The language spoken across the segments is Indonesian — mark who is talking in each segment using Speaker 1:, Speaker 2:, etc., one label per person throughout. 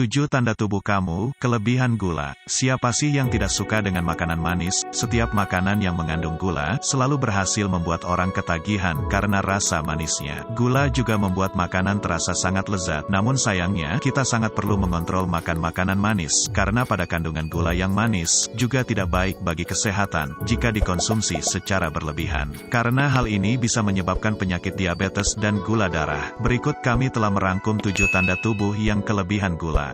Speaker 1: 7 tanda tubuh kamu, kelebihan gula. Siapa sih yang tidak suka dengan makanan manis? Setiap makanan yang mengandung gula, selalu berhasil membuat orang ketagihan karena rasa manisnya. Gula juga membuat makanan terasa sangat lezat, namun sayangnya, kita sangat perlu mengontrol makan makanan manis, karena pada kandungan gula yang manis, juga tidak baik bagi kesehatan, jika dikonsumsi secara berlebihan. Karena hal ini bisa menyebabkan penyakit diabetes dan gula darah. Berikut kami telah merangkum 7 tanda tubuh yang kelebihan gula.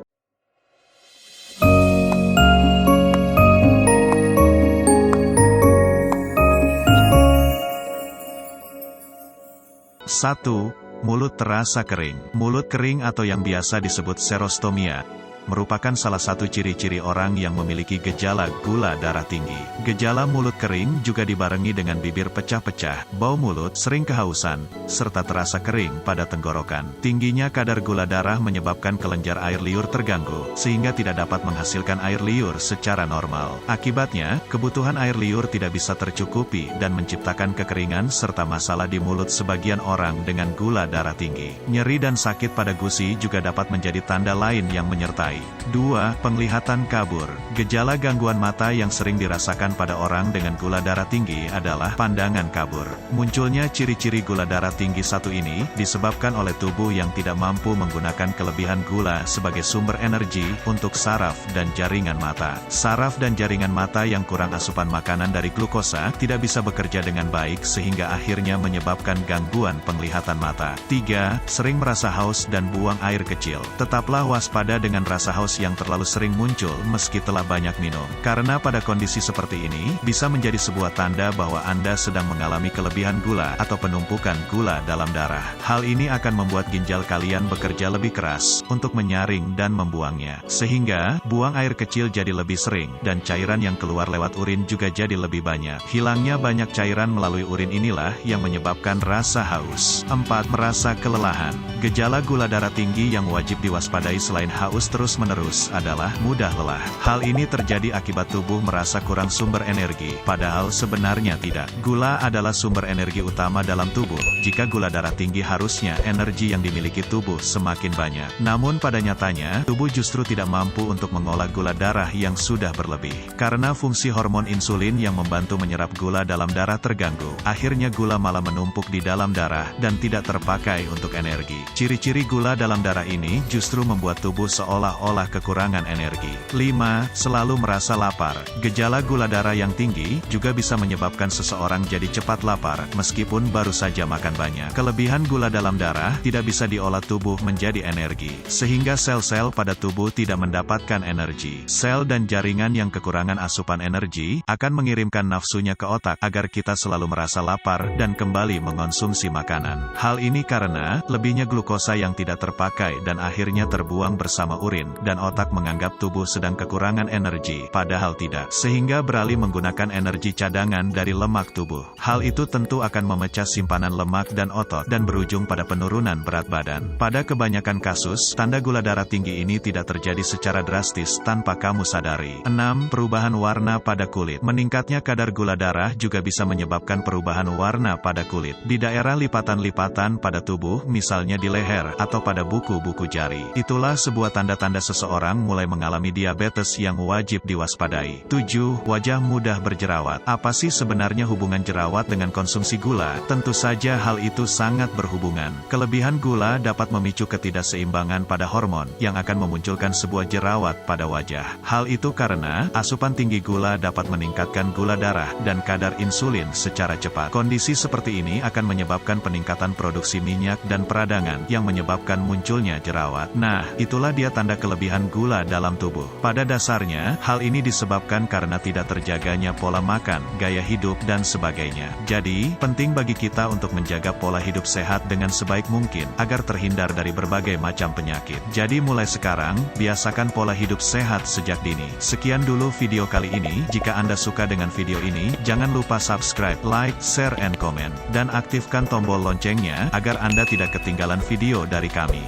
Speaker 1: Satu, mulut terasa kering. Mulut kering atau yang biasa disebut serostomia merupakan salah satu ciri-ciri orang yang memiliki gejala gula darah tinggi. Gejala mulut kering juga dibarengi dengan bibir pecah-pecah, bau mulut, sering kehausan, serta terasa kering pada tenggorokan. Tingginya kadar gula darah menyebabkan kelenjar air liur terganggu, sehingga tidak dapat menghasilkan air liur secara normal. Akibatnya, kebutuhan air liur tidak bisa tercukupi dan menciptakan kekeringan serta masalah di mulut sebagian orang dengan gula darah tinggi. Nyeri dan sakit pada gusi juga dapat menjadi tanda lain yang menyertai. 2. Penglihatan kabur. Gejala gangguan mata yang sering dirasakan pada orang dengan gula darah tinggi adalah pandangan kabur. Munculnya ciri-ciri gula darah tinggi satu ini disebabkan oleh tubuh yang tidak mampu menggunakan kelebihan gula sebagai sumber energi untuk saraf dan jaringan mata. Saraf dan jaringan mata yang kurang asupan makanan dari glukosa tidak bisa bekerja dengan baik sehingga akhirnya menyebabkan gangguan penglihatan mata. 3. Sering merasa haus dan buang air kecil. Tetaplah waspada dengan rasa haus yang terlalu sering muncul meski telah banyak minum. Karena pada kondisi seperti ini, bisa menjadi sebuah tanda bahwa Anda sedang mengalami kelebihan gula atau penumpukan gula dalam darah. Hal ini akan membuat ginjal kalian bekerja lebih keras untuk menyaring dan membuangnya. Sehingga, buang air kecil jadi lebih sering, dan cairan yang keluar lewat urin juga jadi lebih banyak. Hilangnya banyak cairan melalui urin inilah yang menyebabkan rasa haus. 4. Merasa kelelahan. Gejala gula darah tinggi yang wajib diwaspadai selain haus terus-menerus adalah mudah lelah. Hal ini terjadi akibat tubuh merasa kurang sumber energi, padahal sebenarnya tidak. Gula adalah sumber energi utama dalam tubuh. Jika gula darah tinggi harusnya energi yang dimiliki tubuh semakin banyak. Namun pada nyatanya, tubuh justru tidak mampu untuk mengolah gula darah yang sudah berlebih. Karena fungsi hormon insulin yang membantu menyerap gula dalam darah terganggu, akhirnya gula malah menumpuk di dalam darah dan tidak terpakai untuk energi. Ciri-ciri gula dalam darah ini justru membuat tubuh seolah-olah kekurangan energi. 5. Selalu merasa lapar. Gejala gula darah yang tinggi juga bisa menyebabkan seseorang jadi cepat lapar meskipun baru saja makan banyak. Kelebihan gula dalam darah tidak bisa diolah tubuh menjadi energi, sehingga sel-sel pada tubuh tidak mendapatkan energi. Sel dan jaringan yang kekurangan asupan energi akan mengirimkan nafsunya ke otak agar kita selalu merasa lapar dan kembali mengonsumsi makanan. Hal ini karena lebihnya glukosa yang tidak terpakai dan akhirnya terbuang bersama urin, dan otak menganggap tubuh sedang kekurangan energi, padahal tidak. Sehingga beralih menggunakan energi cadangan dari lemak tubuh. Hal itu tentu akan memecah simpanan lemak dan otot, dan berujung pada penurunan berat badan. Pada kebanyakan kasus, tanda gula darah tinggi ini tidak terjadi secara drastis tanpa kamu sadari. 6. Perubahan warna pada kulit. Meningkatnya kadar gula darah juga bisa menyebabkan perubahan warna pada kulit. Di daerah lipatan-lipatan pada tubuh, misalnya di leher, atau pada buku-buku jari. Itulah sebuah tanda-tanda seseorang mulai mengalami diabetes yang wajib diwaspadai. 7. Wajah mudah berjerawat. Apa sih sebenarnya hubungan jerawat dengan konsumsi gula? Tentu saja hal itu sangat berhubungan. Kelebihan gula dapat memicu ketidakseimbangan pada hormon, yang akan memunculkan sebuah jerawat pada wajah. Hal itu karena, asupan tinggi gula dapat meningkatkan gula darah, dan kadar insulin secara cepat. Kondisi seperti ini akan menyebabkan peningkatan produksi minyak dan peradangan, yang menyebabkan munculnya jerawat. Nah, itulah dia tanda kelebihan gula dalam tubuh. Pada dasarnya, hal ini disebabkan karena tidak terjaganya pola makan, gaya hidup, dan sebagainya. Jadi, penting bagi kita untuk menjaga pola hidup sehat dengan sebaik mungkin, agar terhindar dari berbagai macam penyakit. Jadi mulai sekarang, biasakan pola hidup sehat sejak dini. Sekian dulu video kali ini. Jika Anda suka dengan video ini, jangan lupa subscribe, like, share, and comment. Dan aktifkan tombol loncengnya, agar Anda tidak ketinggalan video dari kami.